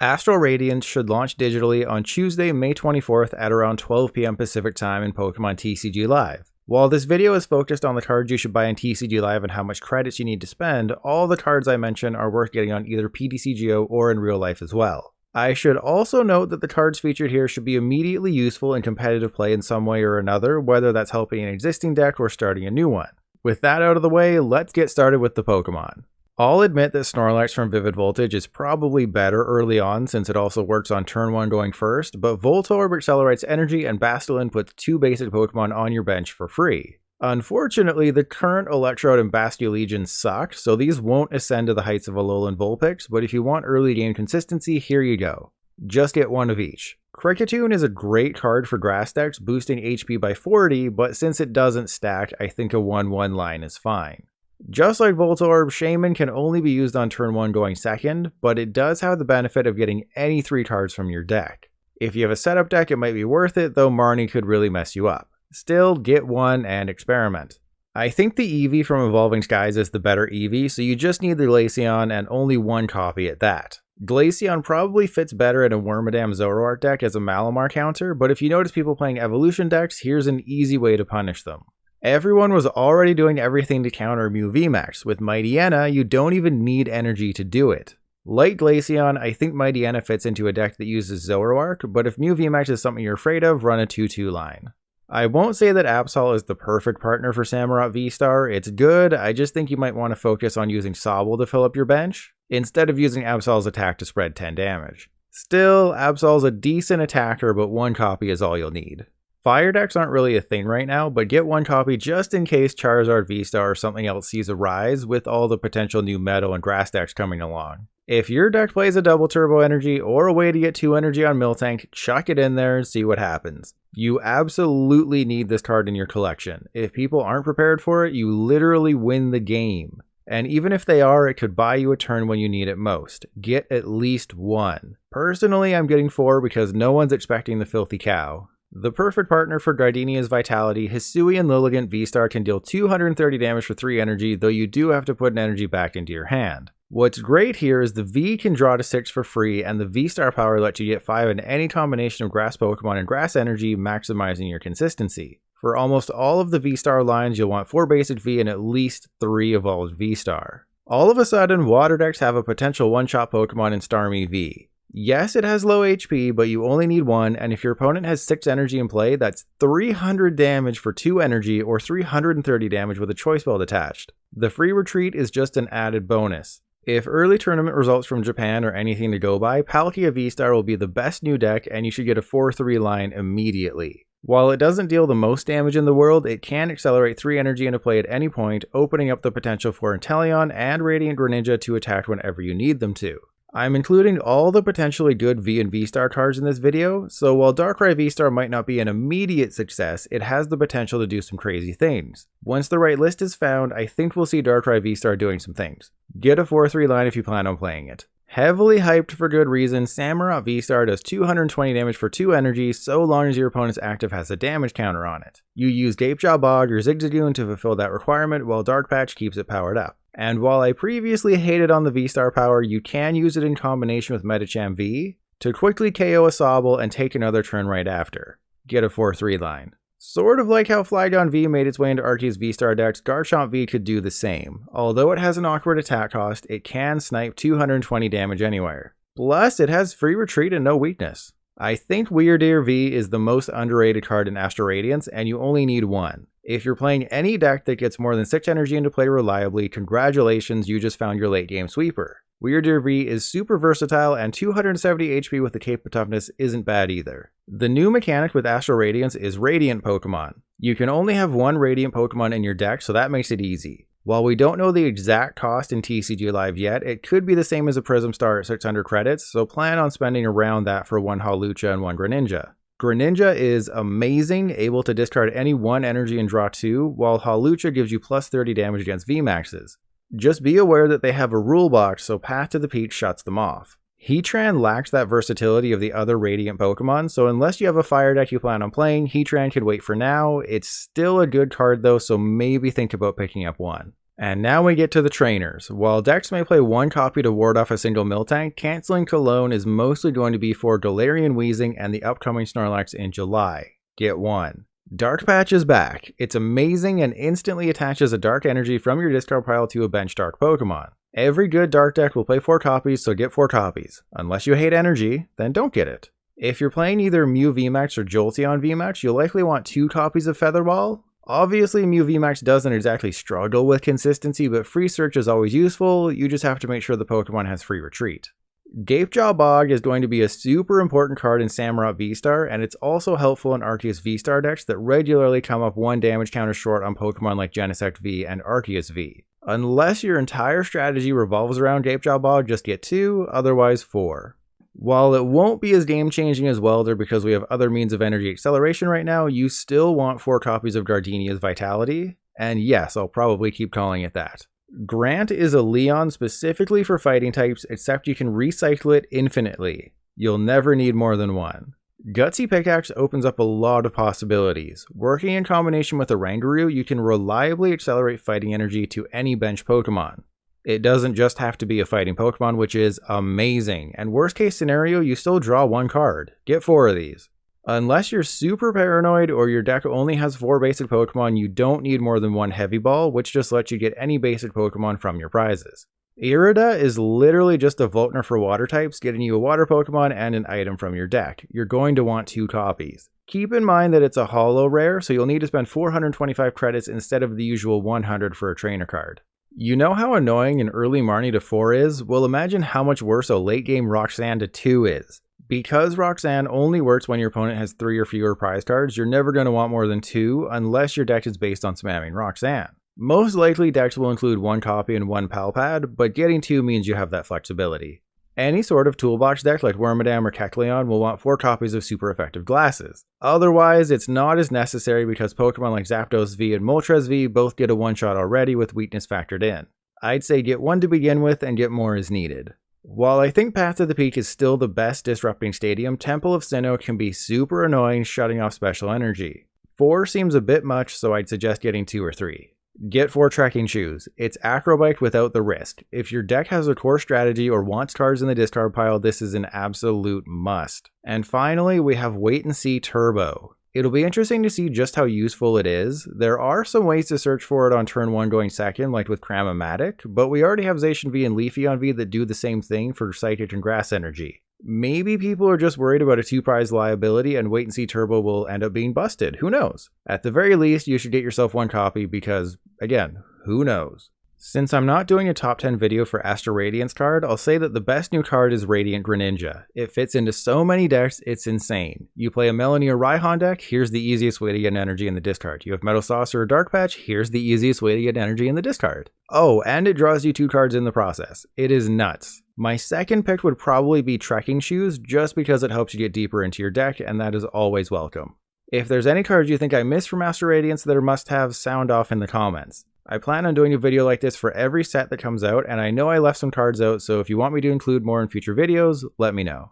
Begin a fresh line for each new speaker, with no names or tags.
Astral Radiance should launch digitally on Tuesday, May 24th at around 12 PM Pacific time in Pokemon TCG Live. While this video is focused on the cards you should buy in TCG Live and how much credits you need to spend, all the cards I mention are worth getting on either PTCGO or in real life as well. I should also note that the cards featured here should be immediately useful in competitive play in some way or another, whether that's helping an existing deck or starting a new one. With that out of the way, let's get started with the Pokemon. I'll admit that Snorlax from Vivid Voltage is probably better early on since it also works on turn 1 going first, but Voltorb accelerates energy and Basculin puts 2 basic Pokemon on your bench for free. Unfortunately, the current Electrode and Basculegion suck, so these won't ascend to the heights of Alolan Vulpix, but if you want early game consistency, here you go. Just get one of each. Kricketune is a great card for grass decks, boosting HP by 40, but since it doesn't stack, I think a 1/1 line is fine. Just like Voltorb, Shaman can only be used on turn 1 going second, but it does have the benefit of getting any 3 cards from your deck. If you have a setup deck, it might be worth it, though Marnie could really mess you up. Still, get one and experiment. I think the Eevee from Evolving Skies is the better Eevee, so you just need the Glaceon and only one copy at that. Glaceon probably fits better in a Wormadam Zoroark deck as a Malamar counter, but if you notice people playing evolution decks, here's an easy way to punish them. Everyone was already doing everything to counter Mew VMAX. With Mightyena, you don't even need energy to do it. Like Glaceon, I think Mightyena fits into a deck that uses Zoroark, but if Mew VMAX is something you're afraid of, run a 2/2 line. I won't say that Absol is the perfect partner for Samurott V-Star, it's good, I just think you might want to focus on using Sobble to fill up your bench, instead of using Absol's attack to spread 10 damage. Still, Absol's a decent attacker, but one copy is all you'll need. Fire decks aren't really a thing right now, but get one copy just in case Charizard V-Star or something else sees a rise with all the potential new metal and grass decks coming along. If your deck plays a double turbo energy or a way to get 2 energy on Miltank, chuck it in there and see what happens. You absolutely need this card in your collection. If people aren't prepared for it, you literally win the game. And even if they are, it could buy you a turn when you need it most. Get at least one. Personally, I'm getting 4 because no one's expecting the Filthy Cow. The perfect partner for Gardenia's Vitality, Hisuian Lilligant V-Star can deal 230 damage for 3 energy, though you do have to put an energy back into your hand. What's great here is the V can draw to 6 for free, and the V-Star power lets you get 5 in any combination of grass Pokemon and grass energy, maximizing your consistency. For almost all of the V-Star lines, you'll want 4 basic V and at least 3 evolved V-Star. All of a sudden, water decks have a potential one-shot Pokemon in Starmie V. Yes, it has low HP, but you only need 1, and if your opponent has 6 energy in play, that's 300 damage for 2 energy or 330 damage with a choice belt attached. The free retreat is just an added bonus. If early tournament results from Japan are anything to go by, Palkia V-Star will be the best new deck and you should get a 4/3 line immediately. While it doesn't deal the most damage in the world, it can accelerate 3 energy into play at any point, opening up the potential for Inteleon and Radiant Greninja to attack whenever you need them to. I'm including all the potentially good V and V-Star cards in this video, so while Darkrai V-Star might not be an immediate success, it has the potential to do some crazy things. Once the right list is found, I think we'll see Darkrai V-Star doing some things. Get a 4/3 line if you plan on playing it. Heavily hyped for good reason, Samurott V-Star does 220 damage for 2 energy so long as your opponent's active has a damage counter on it. You use Gapejaw Bog or Zigzagoon to fulfill that requirement while Dark Patch keeps it powered up. And while I previously hated on the V-Star power, you can use it in combination with Medicham V to quickly KO a Sobble and take another turn right after. Get a 4/3 line. Sort of like how Flygon V made its way into Arceus V-Star decks, Garchomp V could do the same. Although it has an awkward attack cost, it can snipe 220 damage anywhere. Plus, it has free retreat and no weakness. I think Weirdeer V is the most underrated card in Astral Radiance, and you only need 1. If you're playing any deck that gets more than 6 energy into play reliably, congratulations, you just found your late game sweeper. Weirdeer V is super versatile, and 270 HP with the Cape of Toughness isn't bad either. The new mechanic with Astral Radiance is Radiant Pokemon. You can only have 1 Radiant Pokemon in your deck, so that makes it easy. While we don't know the exact cost in TCG Live yet, it could be the same as a Prism Star at 600 credits, so plan on spending around that for 1 Hawlucha and 1 Greninja. Greninja is amazing, able to discard any 1 energy and draw 2, while Hawlucha gives you plus 30 damage against VMAXs. Just be aware that they have a rule box, so Path to the Peak shuts them off. Heatran lacks that versatility of the other Radiant Pokemon, so unless you have a fire deck you plan on playing, Heatran could wait for now. It's still a good card though, so maybe think about picking up one. And now we get to the trainers. While decks may play one copy to ward off a single Miltank, canceling Cologne is mostly going to be for Galarian Weezing and the upcoming Snorlax in July. Get one. Dark Patch is back. It's amazing and instantly attaches a dark energy from your discard pile to a bench dark Pokemon. Every good dark deck will play 4 copies, so get 4 copies. Unless you hate energy, then don't get it. If you're playing either Mew VMAX or Jolteon VMAX, you'll likely want 2 copies of Featherball. Obviously, Mew VMAX doesn't exactly struggle with consistency, but free search is always useful. You just have to make sure the Pokemon has free retreat. Gapejaw Bog is going to be a super important card in Samurott V-Star, and it's also helpful in Arceus V-Star decks that regularly come up 1 damage counter short on Pokemon like Genesect V and Arceus V. Unless your entire strategy revolves around Gapejaw Bog, just get 2, otherwise 4. While it won't be as game-changing as Welder because we have other means of energy acceleration right now, you still want 4 copies of Gardenia's Vitality, and yes, I'll probably keep calling it that. Grant is a Leon specifically for fighting types, except you can recycle it infinitely. You'll never need more than 1. Gutsy Pickaxe opens up a lot of possibilities. Working in combination with a Rangaroo, you can reliably accelerate fighting energy to any bench Pokemon. It doesn't just have to be a fighting Pokemon, which is amazing, and worst case scenario, you still draw 1 card. Get 4 of these. Unless you're super paranoid or your deck only has 4 basic Pokemon, you don't need more than 1 Heavy Ball, which just lets you get any basic Pokemon from your prizes. Irida is literally just a Voltner for water types, getting you a water Pokemon and an item from your deck. You're going to want 2 copies. Keep in mind that it's a holo rare, so you'll need to spend 425 credits instead of the usual 100 for a trainer card. You know how annoying an early Marnie to 4 is? Well, imagine how much worse a late game Roxanne to 2 is. Because Roxanne only works when your opponent has 3 or fewer prize cards, you're never going to want more than 2 unless your deck is based on spamming Roxanne. Most likely decks will include 1 copy and 1 pal pad, but getting 2 means you have that flexibility. Any sort of toolbox deck like Wormadam or Kecleon will want 4 copies of super effective glasses. Otherwise, it's not as necessary because Pokemon like Zapdos V and Moltres V both get a 1-shot already with weakness factored in. I'd say get 1 to begin with and get more as needed. While I think Path to the Peak is still the best disrupting stadium, Temple of Sinnoh can be super annoying shutting off special energy. 4 seems a bit much, so I'd suggest getting 2 or 3. Get 4 trekking shoes. It's Acrobike without the risk. If your deck has a core strategy or wants cards in the discard pile, this is an absolute must. And finally, we have Wait and See Turbo. It'll be interesting to see just how useful it is. There are some ways to search for it on turn 1 going second, like with Cram-O-Matic, but we already have Zacian V and Leafeon V that do the same thing for Psychic and Grass Energy. Maybe people are just worried about a 2-prize liability and Wait and See Turbo will end up being busted. Who knows? At the very least, you should get yourself 1 copy because, again, who knows? Since I'm not doing a top 10 video for Astral Radiance card, I'll say that the best new card is Radiant Greninja. It fits into so many decks, it's insane. You play a Melanie or Raihan deck, here's the easiest way to get energy in the discard. You have Metal Saucer or Dark Patch, here's the easiest way to get energy in the discard. Oh, and it draws you 2 cards in the process. It is nuts. My second pick would probably be Trekking Shoes, just because it helps you get deeper into your deck, and that is always welcome. If there's any cards you think I missed from Astral Radiance that are must-haves, sound off in the comments. I plan on doing a video like this for every set that comes out, and I know I left some cards out, so if you want me to include more in future videos, let me know.